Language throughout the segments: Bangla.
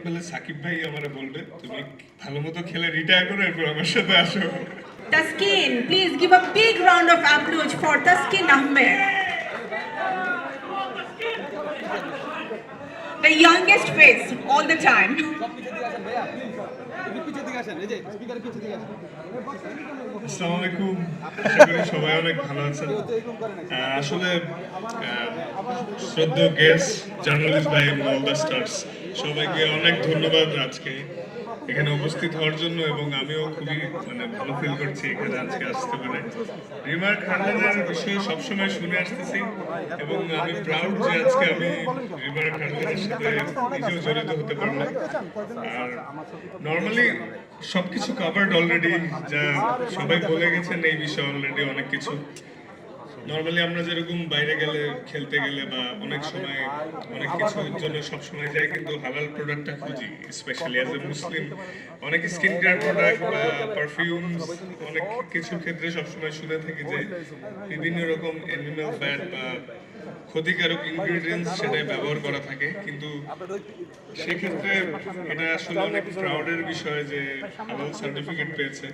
পেলে সাকিব ভাই আমারে বলবে তুমি ভালো মতো খেলে রিটায়ার করে এরপর আমার সাথে আসো। Taskin, please give a big round of applause for Taskin Ahmed, the youngest face all the time. আসসালামু আলাইকুম, আশা করি সবাই অনেক ভালো আছেন। আসলে শ্রদ্ধেয় গেস্ট, জার্নালিস্ট ভাই এবং অল দ্য স্টার্স সবাইকে অনেক ধন্যবাদ আজকে এখানে উপস্থিত হওয়ার জন্য, এবং আমিও খুবই ভালো ফিল করছি এখানে আজকে আসতে পারে। রিমার খানদানের বিষয়ে সবসময় শুনে আসতেছি এবং আমি প্রাউড যে আজকে আমি রিমার খানদানের সাথে নিজেও জড়িত হতে পারলাম। আর নর্মালি সবকিছু কভার্ড অলরেডি, যা সবাই বলে গেছেন এই বিষয়ে অলরেডি অনেক কিছু। নর্মালি আমরা যেরকম বাইরে গেলে খেলতে গেলে বা অনেক সময় অনেক কিছুর জন্য সবসময় যাই, কিন্তু হালাল প্রোডাক্টটা খুঁজি, স্পেশালি অ্যাজ এ মুসলিম। অনেক স্কিন কেয়ার প্রোডাক্ট বা পারফিউম অনেক কিছুর ক্ষেত্রে সবসময় শুনে থাকি যে বিভিন্ন রকম অ্যানিমাল ফ্যাট বা ক্ষতিকারক ইনগ্রিডিয়েন্টস সেটাই ব্যবহার করা থাকে, কিন্তু সেক্ষেত্রে এটা আসলে অনেক প্রাউডের বিষয় যে হালাল সার্টিফিকেট পেয়েছে,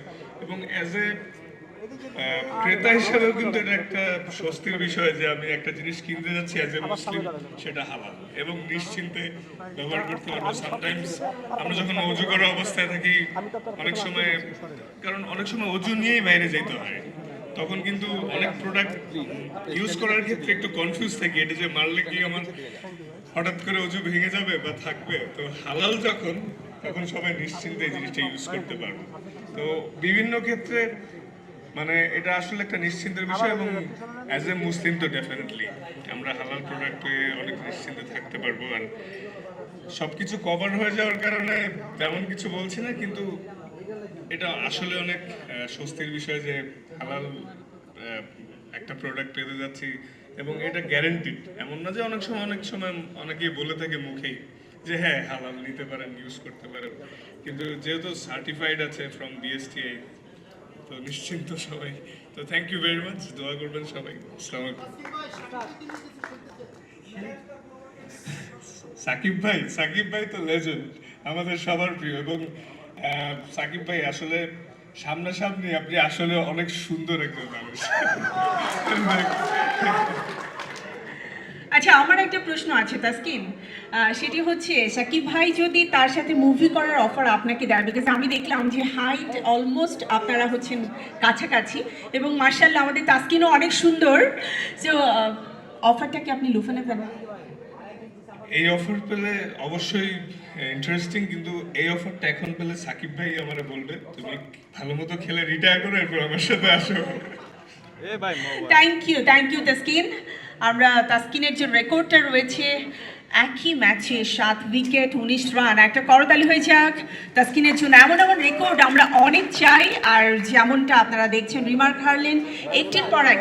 এবং অ্যাজ এ ক্রেতা হিসেবেও কিন্তু এটা একটা স্বস্তির বিষয় যে আমি একটা জিনিস কিনতে যাচ্ছি অ্যাজ এ মুসলিম, সেটা হালাল এবং নিশ্চিন্তে ব্যবহার করতে পারবো। সামটাইমস আমরা যখন অজু করা অবস্থায় থাকি অনেক সময়, কারণ অনেক সময় অজু নিয়েই বাইরে যেতে হয়, তখন কিন্তু অনেক প্রোডাক্ট ইউজ করার ক্ষেত্রে একটু কনফিউজ থাকি, এটা যে মারলে কি আমার হঠাৎ করে অজু ভেঙে যাবে বা থাকবে। তো হালাল যখন, তখন সবাই নিশ্চিন্তে এই জিনিসটা ইউজ করতে পারবে। তো বিভিন্ন ক্ষেত্রে এটা আসলে একটা নিশ্চিন্তের বিষয়, এবং অ্যাজ এ মুসলিম তো ডেফিনেটলি আমরা হালাল প্রোডাক্টে অনেক নিশ্চিন্তে থাকতে পারবো। আর সবকিছু কভার হয়ে যাওয়ার কারণে তেমন কিছু বলছি না, কিন্তু এটা আসলে অনেক স্বস্তির বিষয় যে হালাল একটা প্রোডাক্ট পেতে যাচ্ছি, এবং এটা গ্যারান্টিড। এমন না যে অনেক সময় অনেকেই বলে থাকে মুখেই যে হ্যাঁ হালাল নিতে পারেন, ইউজ করতে পারেন, কিন্তু যেহেতু সার্টিফাইড আছে ফ্রম বিএসটিআই, তো নিশ্চিন্ত সবাই। তো থ্যাংক ইউ ভেরি মাচ, দোয়া করবেন সবাই। আসসালামু আলাইকুম। সাকিব ভাই তো লেজেন্ড, আমাদের সবার প্রিয়, এবং সাকিব ভাই আসলে সামনাসামনি আপনি আসলে অনেক সুন্দর একজন মানুষ। আচ্ছা, আমার একটা প্রশ্ন আছে তাসকিন, সেটি হচ্ছে সাকিব ভাই যদি তার সাথে মুভি করার অফার আপনাকে দেয়, বিকজ আমি দেখলাম যে হাইট অলমোস্ট আপনারা হচ্ছেন কাছাকাছি, এবং মার্শাল্লাহ আমাদের তাসকিনও অনেক সুন্দর, সো অফারটা কি আপনি লুফে নেবেন? এই অফার পেলে অবশ্যই ইন্টারেস্টিং, কিন্তু এই অফারটা এখন পেলে সাকিব ভাই আমারে বলবে তুমি ভালো মতো খেলে রিটায়ার করে এরপর আমার সাথে আসো। Thank you Taskin. আমরা তাসকিনের যে রেকর্ডটা রয়েছে, একই ম্যাচে 7 উইকেট 19 রান, একটা করতালি হয়ে যাক তাসকিনের জন্য। এমন রেকর্ড আমরা অনেক চাই, আর যেমনটা আপনারা দেখছেন রিমার্ক হারলেন একটির পর এক